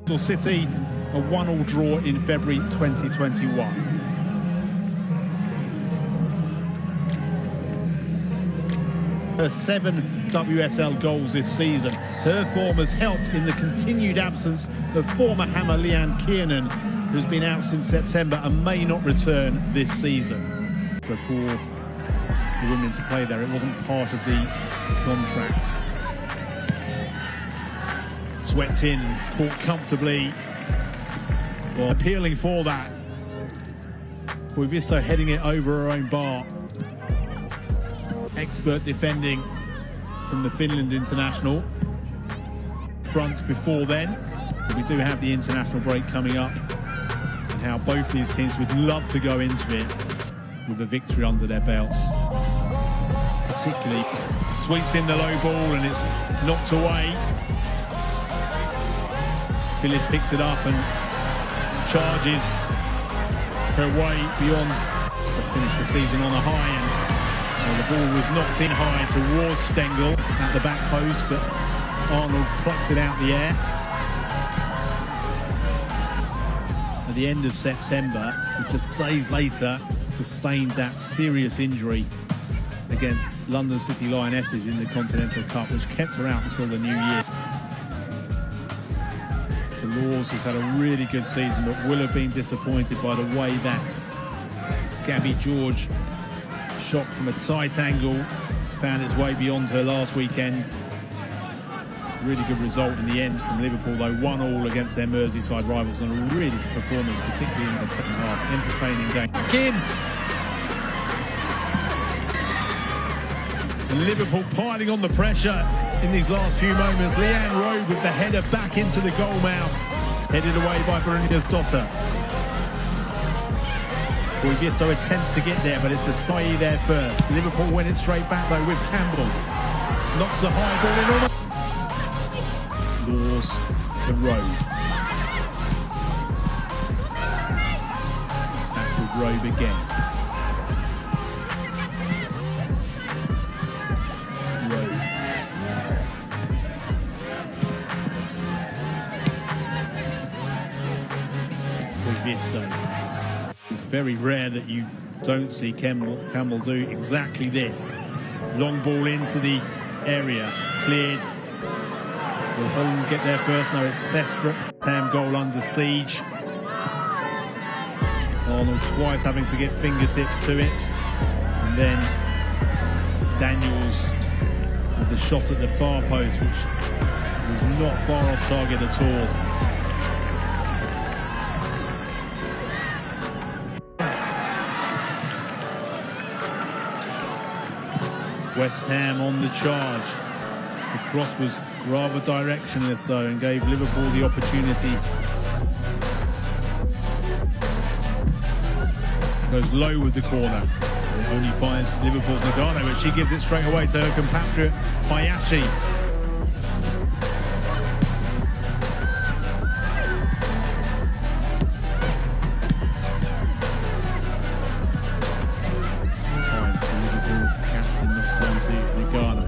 City, a 1-1 draw in February 2021. Her 7 WSL goals this season. Her form has helped in the continued absence of former hammer Leanne Kiernan, who's been out since September and may not return this season. For the women to play there, it wasn't part of the contract. Swept in, caught comfortably. Well, appealing for that. Koivisto heading it over her own bar. Expert defending from the Finland international. Front before then. We do have the international break coming up, and how both these teams would love to go into it with a victory under their belts. Particularly sweeps in the low ball and it's knocked away. Phyllis picks it up and charges her way beyond to finish the season on a high, and the ball was knocked in high towards Stengel at the back post, but Arnold plucks it out the air. At the end of September, just days later, sustained that serious injury against London City Lionesses in the Continental Cup, which kept her out until the new year. So Laws has had a really good season, but will have been disappointed by the way that Gabby George shot from a tight angle found its way beyond her last weekend. Really good result in the end from Liverpool, though 1-1 against their Merseyside rivals, and a really good performance, particularly in the second half. Entertaining game. Back in. And Liverpool piling on the pressure in these last few moments. Leanne Rowe with the header back into the goal mouth, headed away by Veronica's daughter. Koivisto attempts to get there, but it's Asai there first. Liverpool win it straight back though with Campbell. Knocks the high ball in almost. Laws to Rowe. Back with Rowe again. Rowe. Koivisto. It's very rare that you don't see Campbell do exactly this. Long ball into the area, cleared. Will Holland get there first? No, it's Thestrup. Tam goal under siege. Arnold twice having to get fingertips to it. And then Daniels with the shot at the far post, which was not far off target at all. West Ham on the charge. The cross was rather directionless though, and gave Liverpool the opportunity. Goes low with the corner. It only finds Liverpool's Nagano, but she gives it straight away to her compatriot Hayashi. Liverpool captain knocks down to Nagano.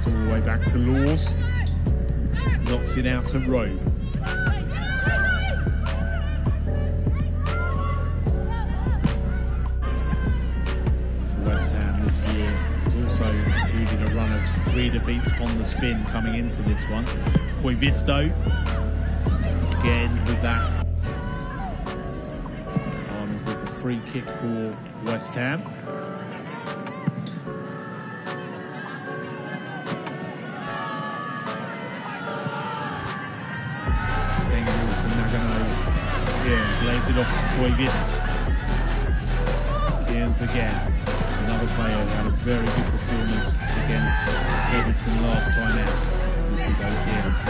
All the way back to Laws, knocks it out to Rowe. For West Ham this year has also included a run of 3 defeats on the spin coming into this one. Koivisto again with that. With a free kick for West Ham. Lays it off to Koivisto. Cairns again. Another player who had a very good performance against Everton last time out. You see both Cairns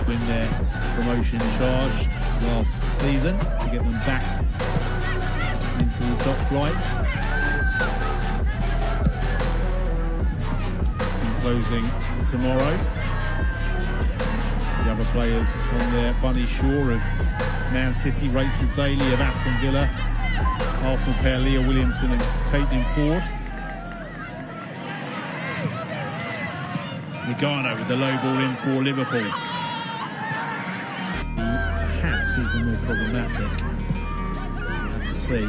win their promotion charge last season to get them back into the top flight. And closing tomorrow. The other players on their bunny shore of Man City, Rachel Daly of Aston Villa, Arsenal pair Leah Williamson and Caitlin Ford. Nagano with the low ball in for Liverpool. Perhaps even more problematic. We'll have to see.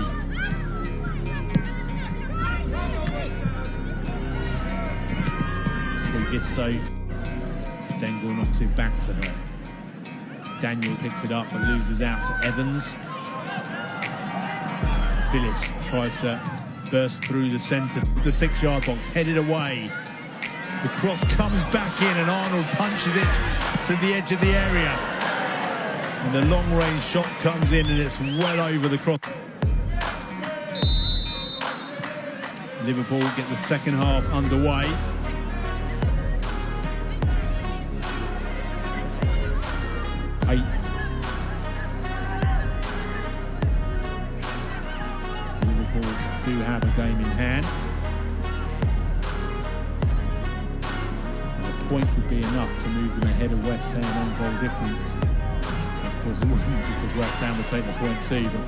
Gisto. Stengel knocks it back to her. Daniel picks it up but loses out to Evans. Phyllis tries to burst through the centre, the 6-yard box, headed away. The cross comes back in and Arnold punches it to the edge of the area. And the long-range shot comes in and it's well over the cross. Liverpool get the second half underway. Liverpool do have a game in hand. And a point would be enough to move them ahead of West Ham on goal difference. Of course it wouldn't, because West Ham would take the point too, but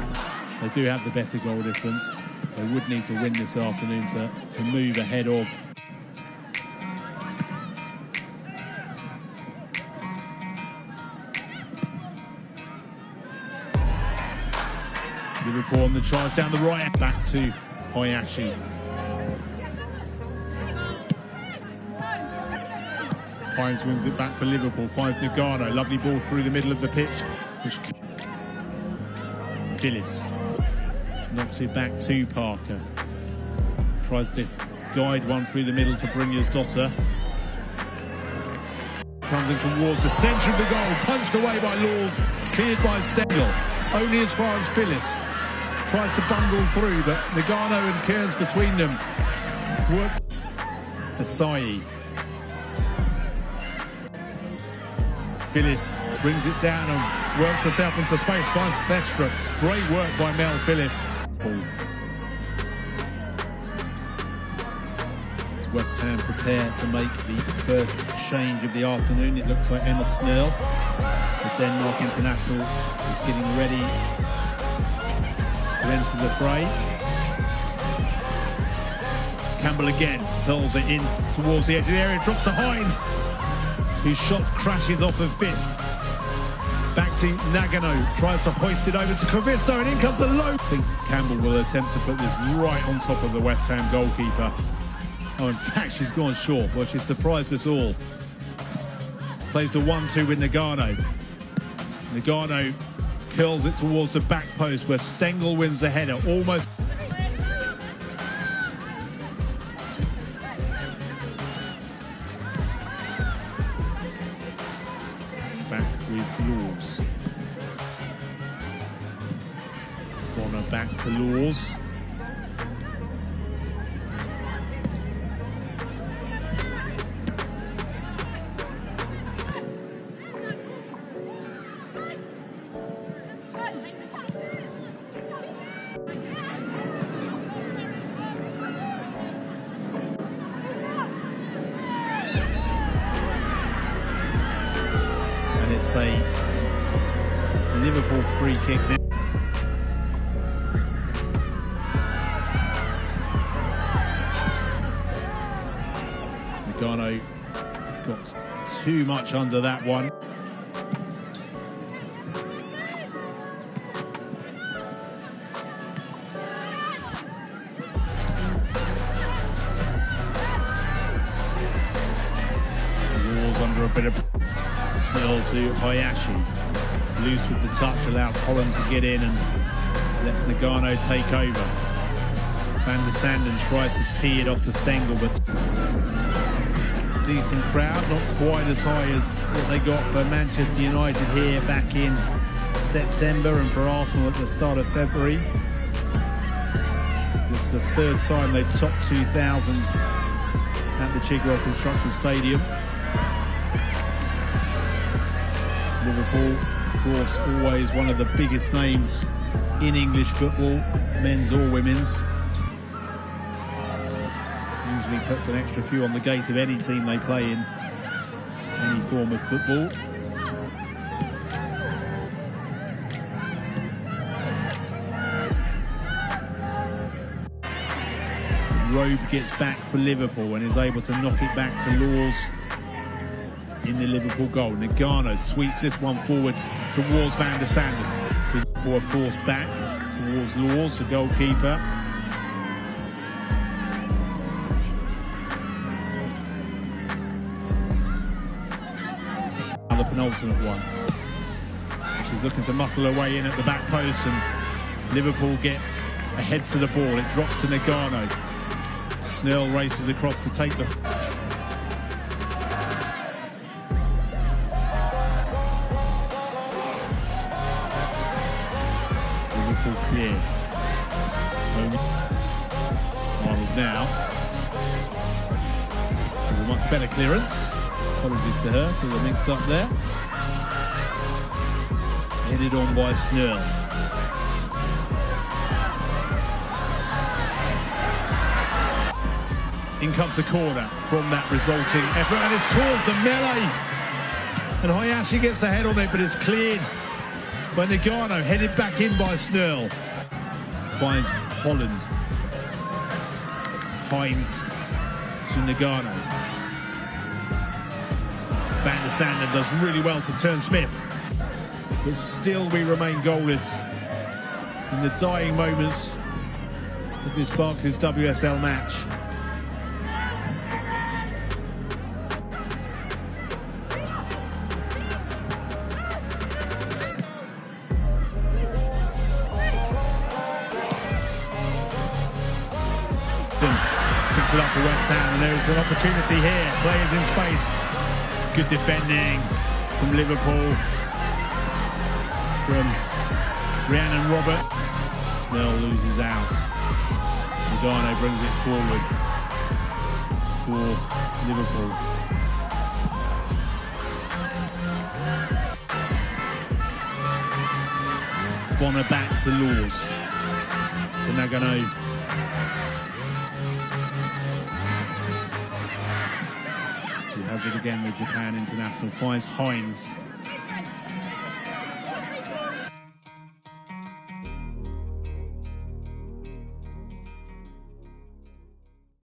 they do have the better goal difference. They would need to win this afternoon to move ahead of. Liverpool on the charge down the right, back to Hayashi. Pines wins it back for Liverpool, finds Nagano, lovely ball through the middle of the pitch. Phyllis knocks it back to Parker. Tries to guide one through the middle to Brynjar's daughter. Comes in towards the centre of the goal, punched away by Laws, cleared by Stengel. Only as far as Phyllis. Tries to bundle through, but Nagano and Kearns between them. Works Asai. Phyllis brings it down and works herself into space, finds Thestra. Great work by Mel Phyllis. As West Ham prepare to make the first change of the afternoon, it looks like Emma Snell, the Denmark international, is getting ready to enter the fray. Campbell again hurls it in towards the edge of the area, drops to Hines, whose shot crashes off of fist. Back to Nagano, tries to hoist it over to Kravisto, and in comes a low. I think Campbell will attempt to put this right on top of the West Ham goalkeeper. Oh, in fact, she's gone short. Well, she's surprised us all. Plays the 1-2 with Nagano. Nagano curls it towards the back post where Stengel wins the header, almost. Back with Laws. Bonner back to Laws. It's a Liverpool free kick now. Nagano got too much under that one. The Wall's under a bit of Snell to Hayashi. Loose with the touch, allows Holland to get in and lets Nagano take over. Van der Sanden tries to tee it off to Stengel, but decent crowd, not quite as high as what they got for Manchester United here back in September and for Arsenal at the start of February. It's the third time they've topped 2,000 at the Chigwell Construction Stadium. Liverpool, of course, always one of the biggest names in English football, men's or women's. Usually puts an extra few on the gate of any team they play in any form of football. Robe gets back for Liverpool and is able to knock it back to Laws. in the Liverpool goal. Nagano sweeps this one forward towards Van der Sanden. Or forced back towards Laws, the goalkeeper. The penultimate one. She's looking to muscle her way in at the back post, and Liverpool get ahead to the ball. It drops to Nagano. Snell races across to take the... Liverpool clear. Arnold now. A much better clearance. Apologies to her for the mix up there. Headed on by Snell. In comes the corner from that resulting effort, and it's caused a melee. And Hayashi gets the head on it, but it's cleared by Nagano, headed back in by Snell. Finds Holland. Hines to Nagano. Van der Sanden does really well to turn Smith, but still we remain goalless in the dying moments of this Barclays WSL match. Picks it up for West Ham, and there is an opportunity here. Players in space. Good defending from Liverpool, from Rhiannon Robert. Snell loses out. Nagano brings it forward for Liverpool. Bonner back to Laws. To Nagano. Has it again with Japan international, finds Hines.